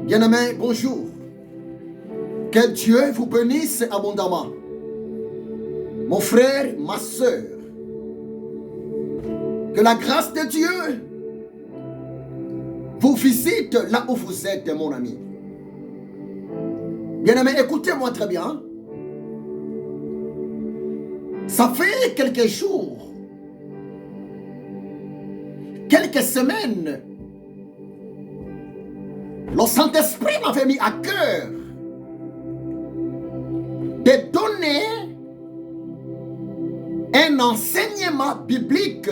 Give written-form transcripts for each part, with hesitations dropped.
Bien-aimés, bonjour. Que Dieu vous bénisse abondamment. Mon frère, ma soeur, que la grâce de Dieu vous visite là où vous êtes, mon ami. Bien-aimés, écoutez-moi très bien. Ça fait quelques jours, quelques semaines, le Saint-Esprit m'avait mis à cœur de donner un enseignement biblique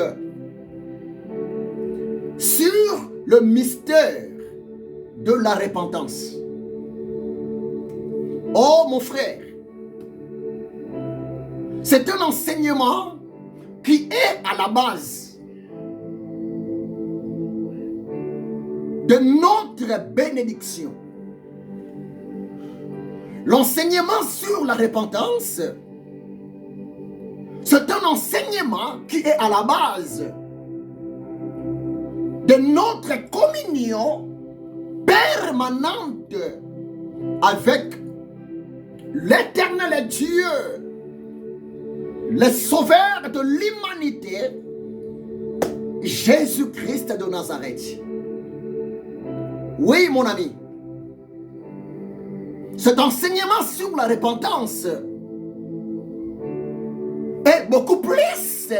sur le mystère de la repentance. Oh mon frère, c'est un enseignement qui est à la base de notre bénédiction. L'enseignement sur la repentance, c'est un enseignement qui est à la base de notre communion permanente avec l'Éternel Dieu, le Sauveur de l'humanité, Jésus-Christ de Nazareth. Oui, mon ami, cet enseignement sur la repentance est beaucoup plus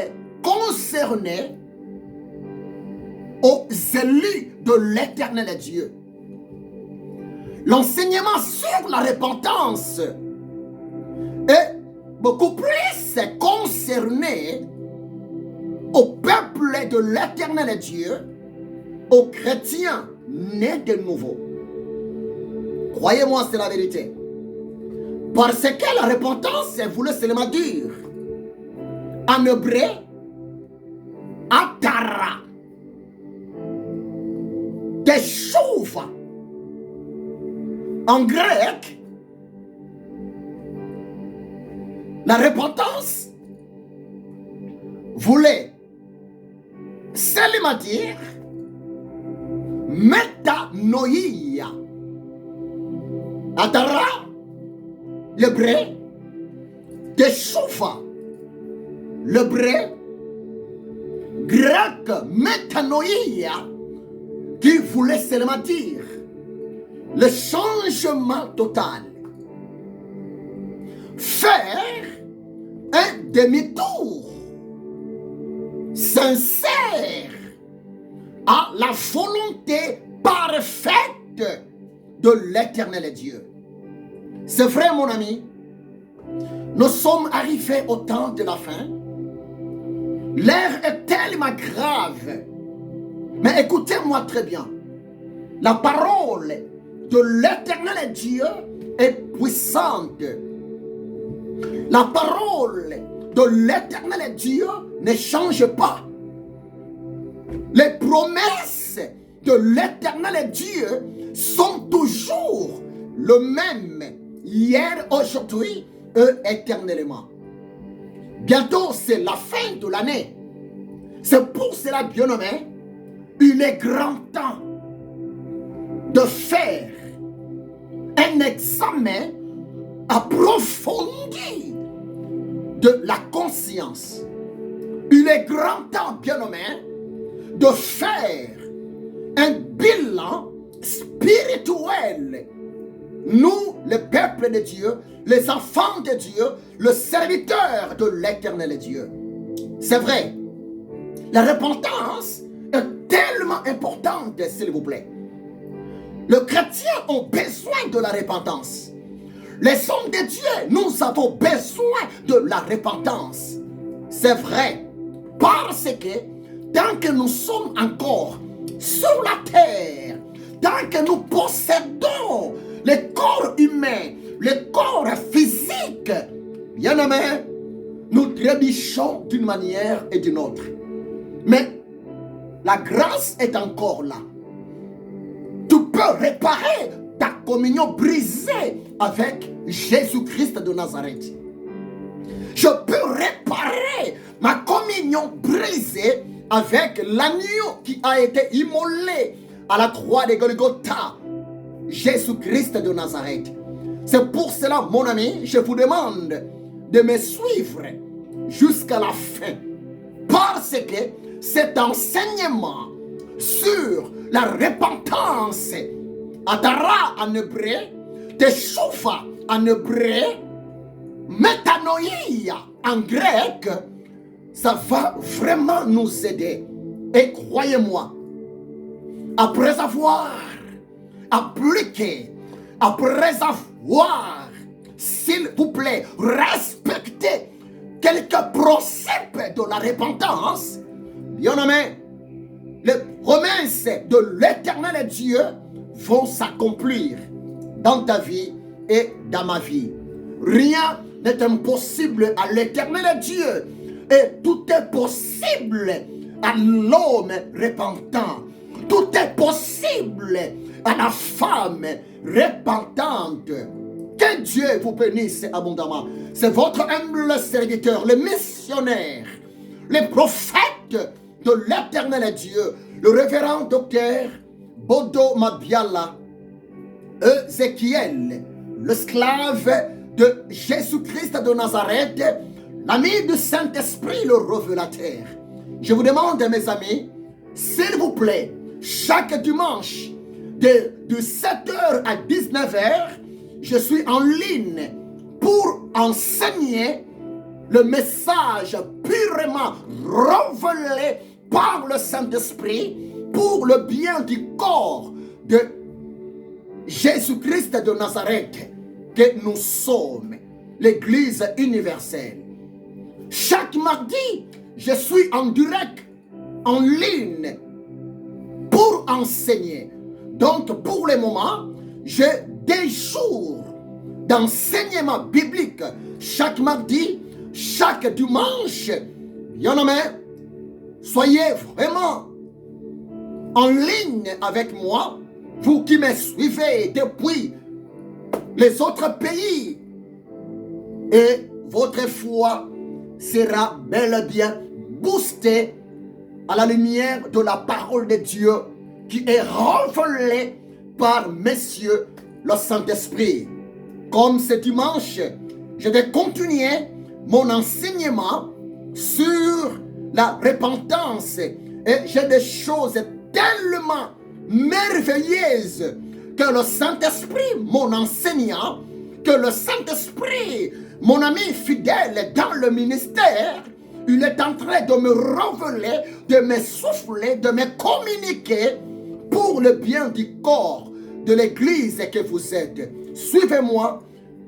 concerné aux élus de l'Éternel Dieu. L'enseignement sur la repentance est beaucoup plus concerné au peuple de l'Éternel Dieu, aux chrétiens nés de nouveau. Croyez-moi, c'est la vérité. Parce que la repentance voulait seulement dire, en hébreu, atara, teshuva. En grec, la repentance voulait seulement dire métanoïa. Atara, l'hébreu, teshuva, l'hébreu, grec, métanoïa, qui voulait seulement dire le changement total. Faire un demi-tour sincère à la volonté parfaite de l'Éternel Dieu. C'est vrai, mon ami, nous sommes arrivés au temps de la fin. L'air est tellement grave. Mais écoutez-moi très bien. La parole de l'Éternel Dieu est puissante. La parole de l'Éternel Dieu ne change pas. Les promesses de l'Éternel Dieu sont toujours le même, hier, aujourd'hui et éternellement. Bientôt, c'est la fin de l'année. C'est pour cela, bien-aimé, il est grand temps de faire un examen approfondi de la conscience. Il est grand temps, bien-aimé, de faire un bilan spirituel. Nous, le peuple de Dieu, les enfants de Dieu, le serviteur de l'Éternel Dieu. C'est vrai, la repentance est tellement importante, s'il vous plaît. Les chrétiens ont besoin de la repentance. Les hommes de Dieu, nous avons besoin de la repentance. C'est vrai, parce que tant que nous sommes encore sur la terre, tant que nous possédons le corps humain, le corps physique, bien aimé, nous trébuchons d'une manière et d'une autre. Mais la grâce est encore là. Tu peux réparer ta communion brisée avec Jésus-Christ de Nazareth. Je peux réparer ma communion brisée avec l'agneau qui a été immolé à la croix de Golgotha Jésus-Christ de Nazareth. C'est pour cela, mon ami, je vous demande de me suivre jusqu'à la fin. Parce que cet enseignement sur la repentance, Atara en hébreu, Teshuva en hébreu, Métanoïa en grec, ça va vraiment nous aider. Et croyez-moi, après avoir appliqué, après avoir, s'il vous plaît, respecté quelques principes de la repentance, bien aimé, les promesses de l'Éternel Dieu vont s'accomplir dans ta vie et dans ma vie. Rien n'est impossible à l'Éternel Dieu et tout est possible à l'homme repentant. Tout est possible à la femme repentante. Que Dieu vous bénisse abondamment. C'est votre humble serviteur, le missionnaire, le prophète de l'Éternel Dieu, le révérend docteur Bodo Mabiala Ézéchiel, l'esclave de Jésus-Christ de Nazareth, l'ami du Saint-Esprit, le révélateur. Je vous demande, mes amis, s'il vous plaît, chaque dimanche, de 7h à 19h, je suis en ligne pour enseigner le message purement révélé par le Saint-Esprit pour le bien du corps de Jésus-Christ de Nazareth que nous sommes, l'Église universelle. Chaque mardi, je suis en direct, en ligne, pour enseigner. Donc, pour le moment, j'ai des jours d'enseignement biblique chaque mardi, chaque dimanche. Bien-aimé, soyez vraiment en ligne avec moi, vous qui me suivez depuis les autres pays, et votre foi sera bel et bien boostée à la lumière de la parole de Dieu qui est révélée par Monsieur le Saint-Esprit. Comme ce dimanche, je vais continuer mon enseignement sur la repentance et j'ai des choses tellement merveilleuses que le Saint-Esprit, mon enseignant, que le Saint-Esprit, mon ami fidèle dans le ministère, il est en train de me révéler, de me souffler, de me communiquer pour le bien du corps de l'Église que vous êtes. Suivez-moi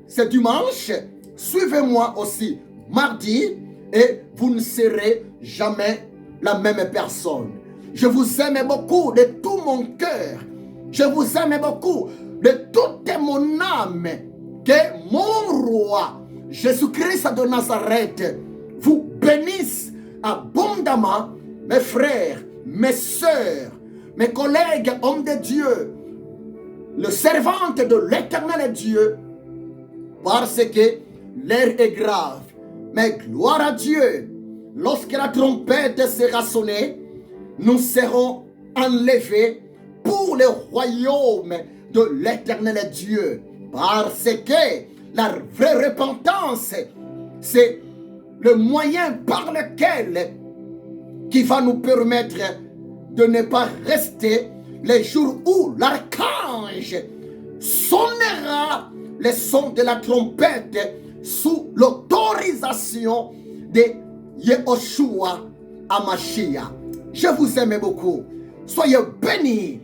ce dimanche, suivez-moi aussi mardi et vous ne serez jamais la même personne. Je vous aime beaucoup de tout mon cœur. Je vous aime beaucoup de toute mon âme. Que mon roi, Jésus-Christ de Nazareth, vous bénisse abondamment, mes frères, mes sœurs, mes collègues, hommes de Dieu, le servant de l'Éternel Dieu, parce que l'heure est grave. Mais gloire à Dieu, lorsque la trompette sera sonnée, nous serons enlevés pour le royaume de l'Éternel Dieu. Parce que la vraie repentance, c'est le moyen par lequel qui va nous permettre de ne pas rester les jours où l'archange sonnera le son de la trompette sous l'autorisation de Yehoshua Hamashiach. Je vous aime beaucoup. Soyez bénis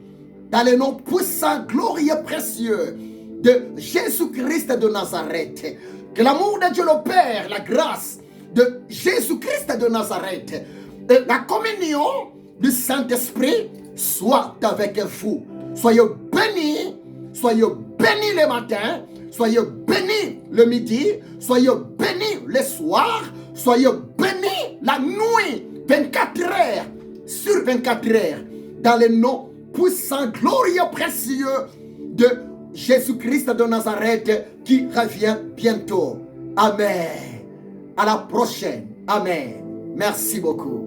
dans le nom puissant, glorieux, précieux de Jésus-Christ de Nazareth. Que l'amour de Dieu le Père, la grâce de Jésus-Christ de Nazareth et la communion du Saint-Esprit soit avec vous. Soyez bénis le matin, soyez bénis le midi, soyez bénis le soir, soyez bénis la nuit, 24 heures sur 24 heures, dans le nom puissant, glorieux, précieux de Jésus-Christ de Nazareth qui revient bientôt. Amen. À la prochaine. Amen. Merci beaucoup.